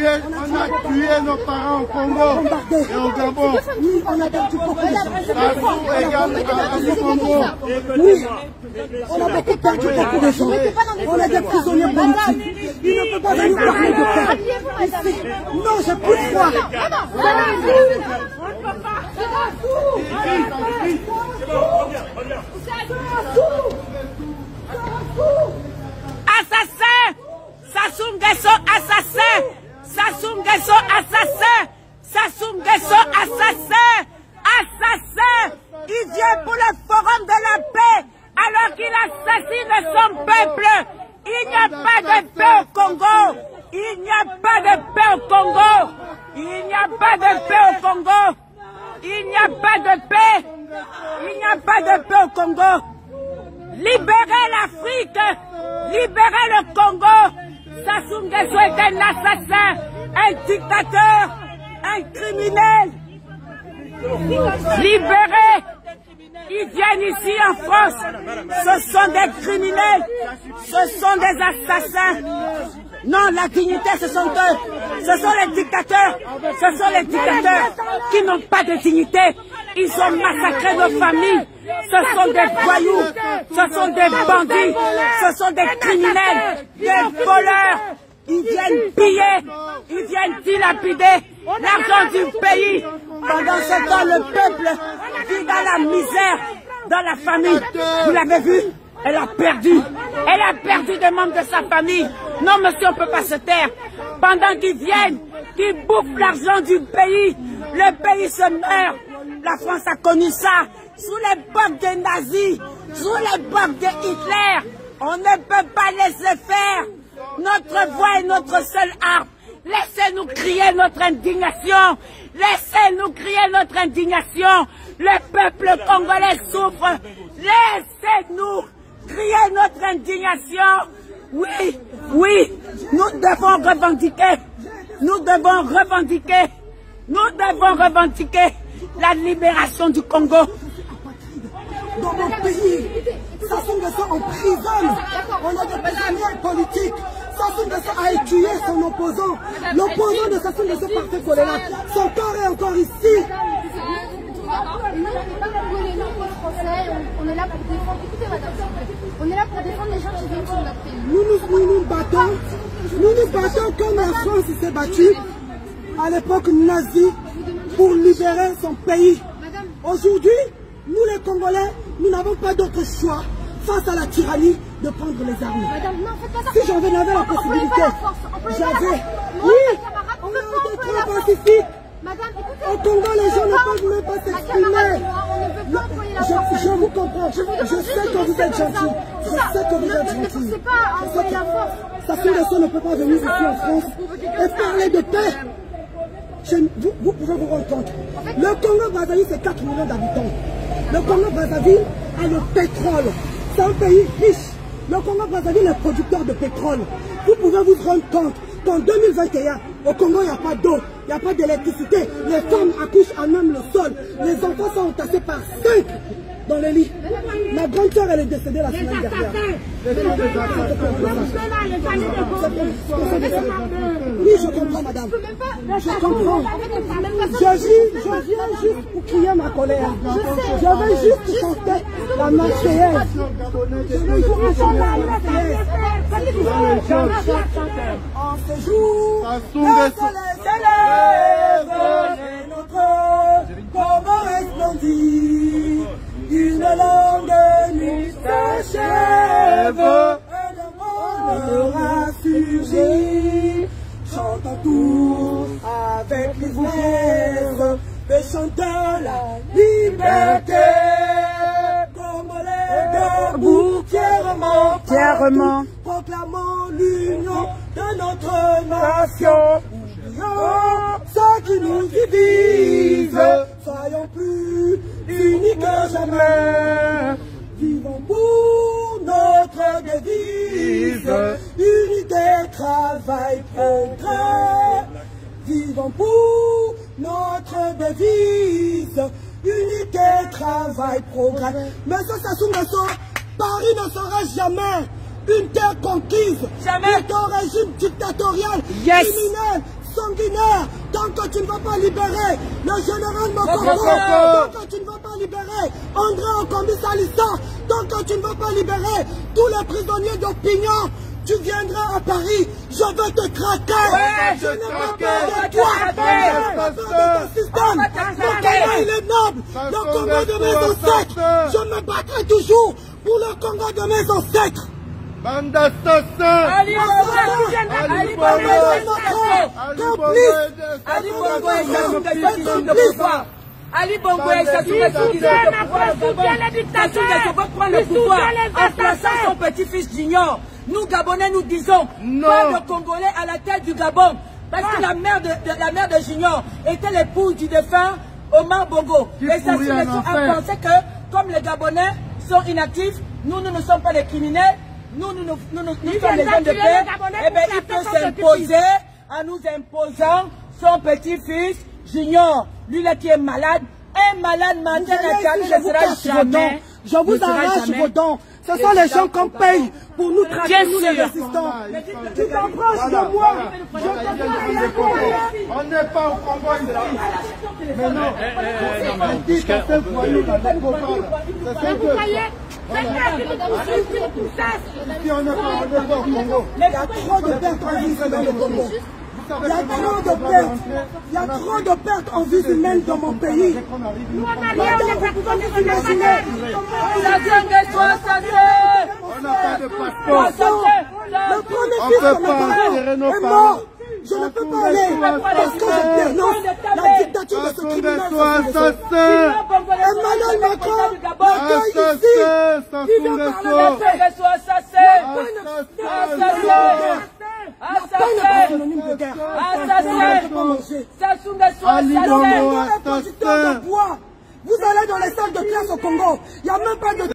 tué nos parents au Congo et au Gabon. Oui, on a perdu beaucoup de gens. Oui, on a beaucoup perdu beaucoup de gens. On a des prisonniers politiques. Il ne peut pas venir parler de paix. Ici, non, j'ai plus de foi. Assassin! Sassou Nguesso assassin! Sassou Nguesso assassin! Sassou Nguesso assassin! Assassin! Il vient pour le forum de la paix alors qu'il assassine son peuple! Il n'y a pas de paix au Congo! Il n'y a pas de paix au Congo! Il n'y a pas de paix au Congo! Il n'y a pas de paix! Il n'y a pas de paix au Congo! Libérez l'Afrique! Libérez le Congo! Sassou Nguesso est un assassin, un dictateur, un criminel! Libérez! Ils viennent ici en France, ce sont des criminels, ce sont des assassins. Non, la dignité, ce sont eux, ce sont les dictateurs qui n'ont pas de dignité. Ils ont massacré nos familles, ce sont des voyous, ce sont des bandits, ce sont des criminels, des voleurs. Ils viennent piller, ils viennent dilapider l'argent du pays. Pendant ce temps, le peuple vit dans la misère, dans la famille. Vous l'avez vu? Elle a perdu des membres de sa famille. Non, monsieur, on ne peut pas se taire. Pendant qu'ils viennent, qu'ils bouffent l'argent du pays, le pays se meurt. La France a connu ça sous l'époque des nazis, sous l'époque de Hitler. On ne peut pas laisser faire. Notre voix est notre seule arme. Laissez-nous crier notre indignation. Laissez-nous crier notre indignation. Le peuple congolais souffre. Laissez-nous crier notre indignation. Oui, oui, nous devons revendiquer. Nous devons revendiquer. Nous devons revendiquer la libération du Congo. Dans mon pays, Sassou Nguesso emprisonne. On a des prisonniers politiques. Sassou Nguesso a tué son opposant. L'opposant de Sassou Nguesso partait Kolela. Son corps est encore ici. On est là pour défendre. Écoutez, madame, on est là pour défendre les gens qui viennent sur notre pays. Nous nous battons comme la France s'est battue à l'époque nazie pour libérer son pays. Aujourd'hui, nous les Congolais, nous n'avons pas d'autre choix face à la tyrannie de prendre les armes. Madame, non, faites pas ça. Si j'en avais la possibilité, j'avais. Oui, on est très pacifique. Madame, écoutez. Au Congo, les gens ne peuvent même pas s'exprimer. Je vous comprends. Je sais que vous êtes gentil. Je sais que vous êtes gentil. Sassou Nguesso ne peut pas venir ici en France et parler de paix. Vous pouvez vous rendre compte. Le Congo-Brazzaville, c'est 4 millions d'habitants. Le Congo-Brazzaville a le pétrole. C'est un pays riche. Le Congo-Brazzaville est producteur de pétrole. Vous pouvez vous rendre compte qu'en 2021, au Congo, il n'y a pas d'eau, il n'y a pas d'électricité. Les femmes accouchent à même le sol. Les enfants sont entassés par 5 dans les lits. Ma grande soeur, elle est décédée la semaine dernière. Oui, je comprends, madame. Je comprends. Je viens juste pour crier ma colère. Je veux juste chanter la Marseillaise. Je veux juste chanter la Marseillaise. En ce jour, le soleil s'élève et notre Congo resplendit. Une longue nuit s'achève et le monde ressurgit. Chantons tous avec l'ivresse et chantons la liberté. Congolais debout, fièrement, proclamons l'union de notre nation. Oublions ce qui nous divise, soyons plus unis que jamais. Vivons pour notre devise, unité, travail, progrès. Vivons pour notre devise, unité, travail, progrès. Monsieur Sassou Nguesso, Paris ne sera jamais une terre conquise, jamais un régime dictatorial, criminel, sanguinaire, tant que tu ne vas pas libérer le général Mokoko, tant que tu ne vas pas libérer André Okombi Salissa, tant que tu ne vas pas libérer tous les prisonniers d'opinion, tu viendras à Paris, je veux te traquer. Je n'ai pas peur de toi. Je n'ai pas peur de ton système. Mon combat, il est noble. Le combat de mes ancêtres. Je me battrai toujours pour le combat de mes ancêtres. Bande d'assassins. Ali Bongo est Sassou Nguesso de pouvoir. Ali Bongo est Sassou Nguesso de pouvoir. Sassou Nguesso veut prendre le pouvoir en plaçant son petit-fils Junior. Nous, Gabonais, nous disons, pas de Congolais à la tête du Gabon. Parce que la mère de Junior était l'épouse du défunt Omar Bongo. Et Sassou Nguesso a pensé que, comme les Gabonais sont inactifs, nous ne sommes pas des criminels, nous sommes des hommes de paix, et bien il peut s'imposer en nous imposant son petit-fils Junior. Lui là qui est malade, un malade mental ne sera jamais. Je vous arrache vos dents. Ce sont les gens qu'on paye pour nous traquer, nous les résistants. Tu t'approches de moi. On n'est pas au combat ici. Mais non. On dit que c'est voyou dans le combat. Ici, on n'est pas au Congo. Il y a trop de pertes en vie dans le Congo. Il y a trop de pertes. Il y a trop de pertes en vie humaine dans mon pays. Nous, on a rien, on n'est pas content d'imaginer. On n'a pas de passeport. Le premier fils de mes parents est mort. Je ne peux pas aller parce que je dénonce la dictature de ce criminel. Emmanuel Macron m'accueille ici. Il veut parler la paix n'est pas synonyme de guerre. Ali Bongo, Vous allez dans les salles de classe au Congo. Il n'y a même pas de